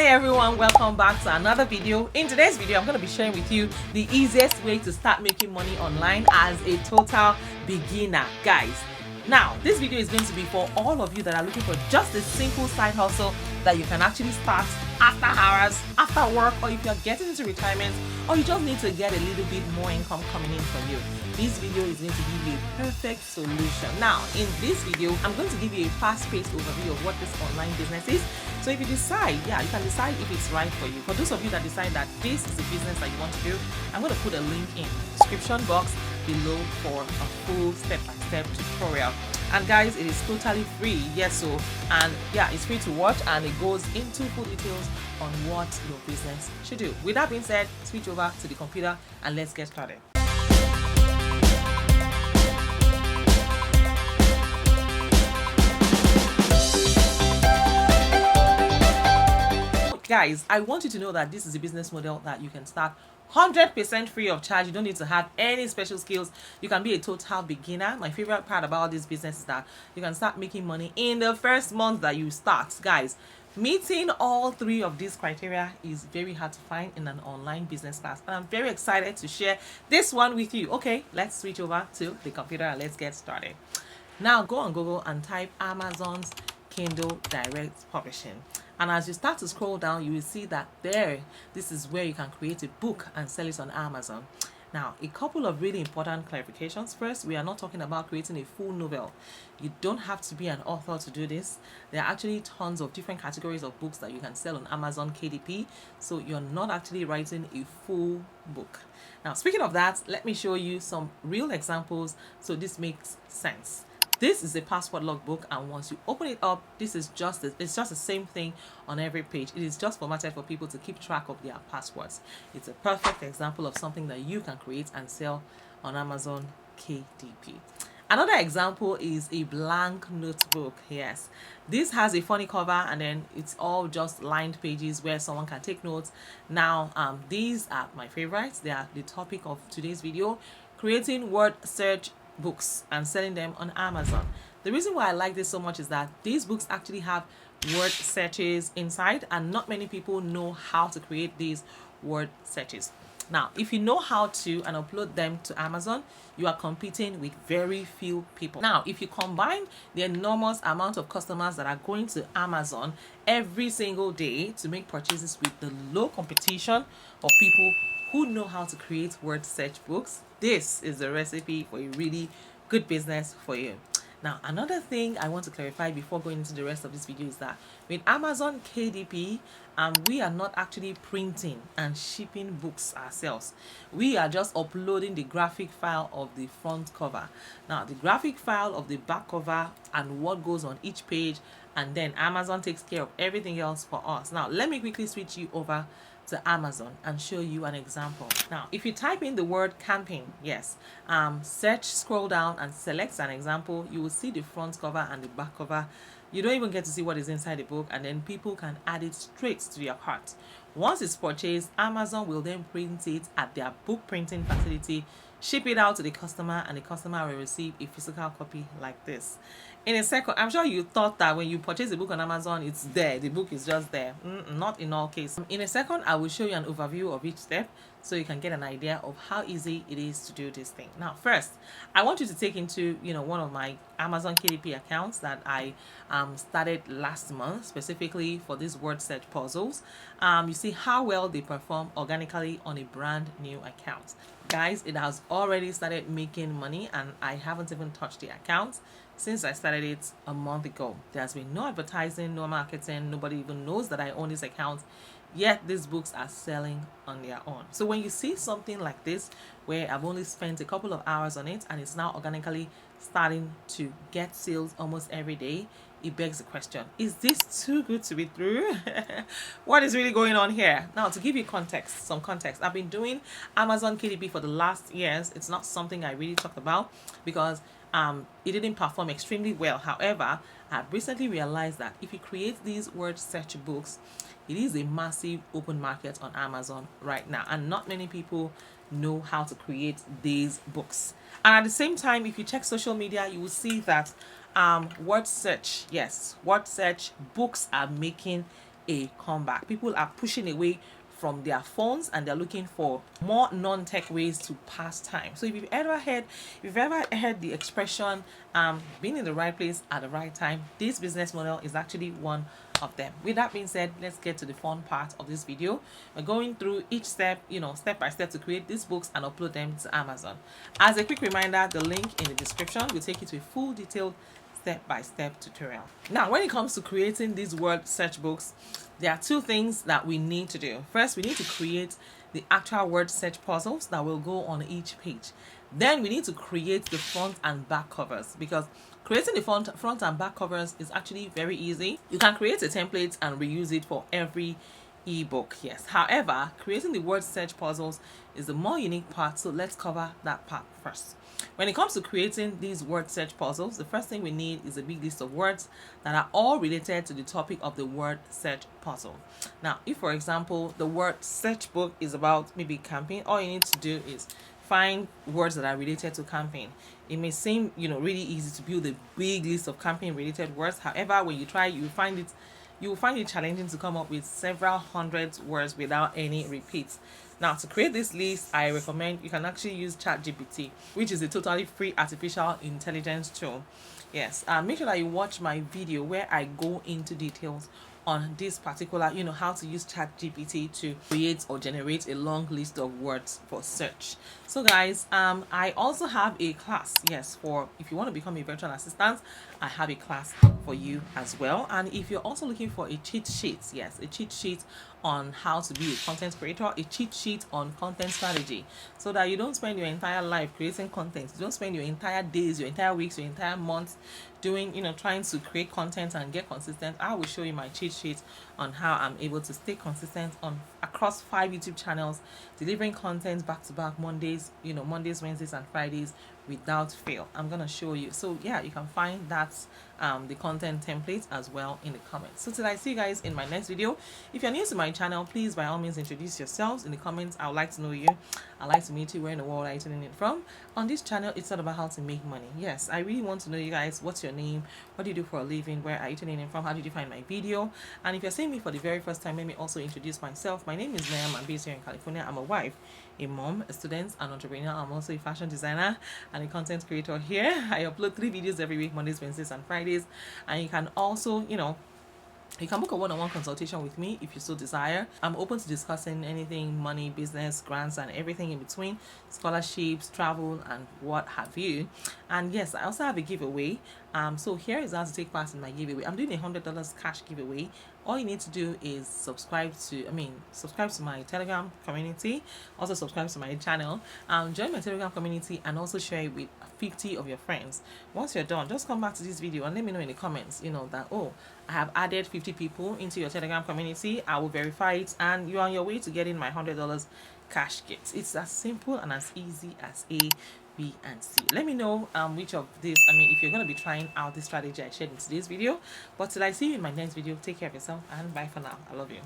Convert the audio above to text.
Hi everyone, welcome back to another video. In today's video, I'm going to be sharing with you the easiest way to start making money online as a total beginner, guys. Now, this video is going to be for all of you that are looking for just a simple side hustle that you can actually start after hours, after work, or if you're getting into retirement, or you just need to get a little bit more income coming in for you. This video is going to give you a perfect solution. Now, in this video, I'm going to give you a fast-paced overview of what this online business is. So if you decide, you can decide if it's right for you. For those of you that decide that this is a business that you want to do, I'm going to put a link in the description box below for a full step-by-step tutorial. And guys, it is totally free, it's free to watch, and it goes into full details on what your business should do. With that being said, switch over to the computer and let's get started. Guys, I want you to know that this is a business model that you can start 100% free of charge. You don't need to have any special skills. You can be a total beginner. My favorite part about this business is that you can start making money in the first month that you start. Guys, meeting all three of these criteria is very hard to find in an online business class, and I'm very excited to share this one with you. Okay, let's switch over to the computer and let's get started. Now go on Google and type Amazon's Kindle Direct Publishing. And as you start to scroll down, you will see that this is where you can create a book and sell it on Amazon. Now, a couple of really important clarifications. First, we are not talking about creating a full novel. You don't have to be an author to do this. There are actually tons of different categories of books that you can sell on Amazon KDP. So you're not actually writing a full book. Now, speaking of that, let me show you some real examples so this makes sense. This is a password logbook, and once you open it up, it's just the same thing on every page. It is just formatted for people to keep track of their passwords. It's a perfect example of something that you can create and sell on Amazon KDP. Another example is a blank notebook. Yes, this has a funny cover, and then it's all just lined pages where someone can take notes. Now, these are my favorites. They are the topic of today's video: creating word search books and selling them on Amazon. The reason why I like this so much is that these books actually have word searches inside, and not many people know how to create these word searches. Now, if you know how to and upload them to Amazon, you are competing with very few people. Now, if you combine the enormous amount of customers that are going to Amazon every single day to make purchases with the low competition of people who know how to create word search books, this is the recipe for a really good business for you. Now, another thing I want to clarify before going into the rest of this video is that with Amazon KDP, we are not actually printing and shipping books ourselves. We are just uploading the graphic file of the front cover. Now, the graphic file of the back cover and what goes on each page, and then Amazon takes care of everything else for us. Now, let me quickly switch you over to Amazon and show you an example. Now, if you type in the word camping, search, scroll down and select an example, you will see the front cover and the back cover. You don't even get to see what is inside the book, and then people can add it straight to your cart. Once it's purchased, Amazon will then print it at their book printing facility, ship it out to the customer, and the customer will receive a physical copy like this. In a second, I'm sure you thought that when you purchase a book on Amazon, it's there, the book is just there. Not in all cases. In a second, I will show you an overview of each step so you can get an idea of how easy it is to do this thing. Now, first, I want you to take into one of my Amazon KDP accounts that I started last month, specifically for these word search puzzles. You see how well they perform organically on a brand new account. Guys, it has already started making money, and I haven't even touched the account since I started it a month ago. There's been no advertising, no marketing, nobody even knows that I own this account, yet these books are selling on their own. So when you see something like this, where I've only spent a couple of hours on it and it's now organically starting to get sales almost every day, it begs the question, is this too good to be true? What is really going on here? Now, to give you some context, I've been doing Amazon KDP for the last years. It's not something I really talked about because it didn't perform extremely well. However, I've recently realized that if you create these word search books, it is a massive open market on Amazon right now, and not many people know how to create these books. And at the same time, if you check social media, you will see that word search books are making a comeback. People are pushing away from their phones and they're looking for more non-tech ways to pass time. So if you've ever heard the expression being in the right place at the right time, this business model is actually one of them. With that being said, let's get to the fun part of this video. We're going through each step, step by step, to create these books and upload them to Amazon. As a quick reminder, the link in the description will take you to a full detailed step-by-step tutorial. Now, when it comes to creating these word search books, there are two things that we need to do. First, we need to create the actual word search puzzles that will go on each page. Then we need to create the front and back covers, because creating the front and back covers is actually very easy. You can create a template and reuse it for every ebook. Yes, however, creating the word search puzzles is the more unique part, so let's cover that part first. When it comes to creating these word search puzzles, the first thing we need is a big list of words that are all related to the topic of the word search puzzle. Now, if for example the word search book is about maybe camping, all you need to do is find words that are related to camping. It may seem really easy to build a big list of camping related words. However, when you try, you will find it challenging to come up with several hundred words without any repeats. Now, to create this list, I recommend you can actually use ChatGPT, which is a totally free artificial intelligence tool. Yes, make sure that you watch my video where I go into details on this particular, how to use ChatGPT to create or generate a long list of words for search. So guys, I also have a class. Yes, for if you want to become a virtual assistant, I have a class for you as well. And if you're also looking for a cheat sheet, yes, a cheat sheet on how to be a content creator, a cheat sheet on content strategy, so that you don't spend your entire life creating content. You don't spend your entire days, your entire weeks, your entire months doing, trying to create content and get consistent. I will show you my cheat sheet on how I'm able to stay consistent across 5 YouTube channels, delivering content back to back Mondays, Wednesdays and Fridays without fail. I'm gonna show you. So yeah, you can find that the content template as well in the comments. So till I see you guys in my next video. If you're new to my channel, please by all means introduce yourselves in the comments. I would like to know you. I'd like to meet you. Where in the world are you tuning in from? On this channel, it's not about how to make money. Yes, I really want to know you guys. What's your name? What do you do for a living? Where are you tuning in from? How did you find my video? And if you're seeing me for the very first time, let me also introduce myself. My name is Liam. I'm based here in California. I'm a wife, a mom, a student, an entrepreneur. I'm also a fashion designer and a content creator here. I upload 3 videos every week, Mondays, Wednesdays and Fridays. And you can also, you can book a one-on-one consultation with me if you so desire. I'm open to discussing anything money, business, grants, and everything in between, scholarships, travel, and what have you. And yes, I also have a giveaway. So here is how to take part in my giveaway. I'm doing a $100 cash giveaway. All you need to do is subscribe to my Telegram community. Also subscribe to my channel. Join my Telegram community and also share it with 50 of your friends. Once you're done, just come back to this video and let me know in the comments, that, oh, I have added 50 people into your Telegram community. I will verify it and you're on your way to getting my $100 cash gift. It's as simple and as easy as A, B, and C. Let me know which of this, if you're going to be trying out this strategy I shared in today's video. But till I see you in my next video, take care of yourself and bye for now. I love you.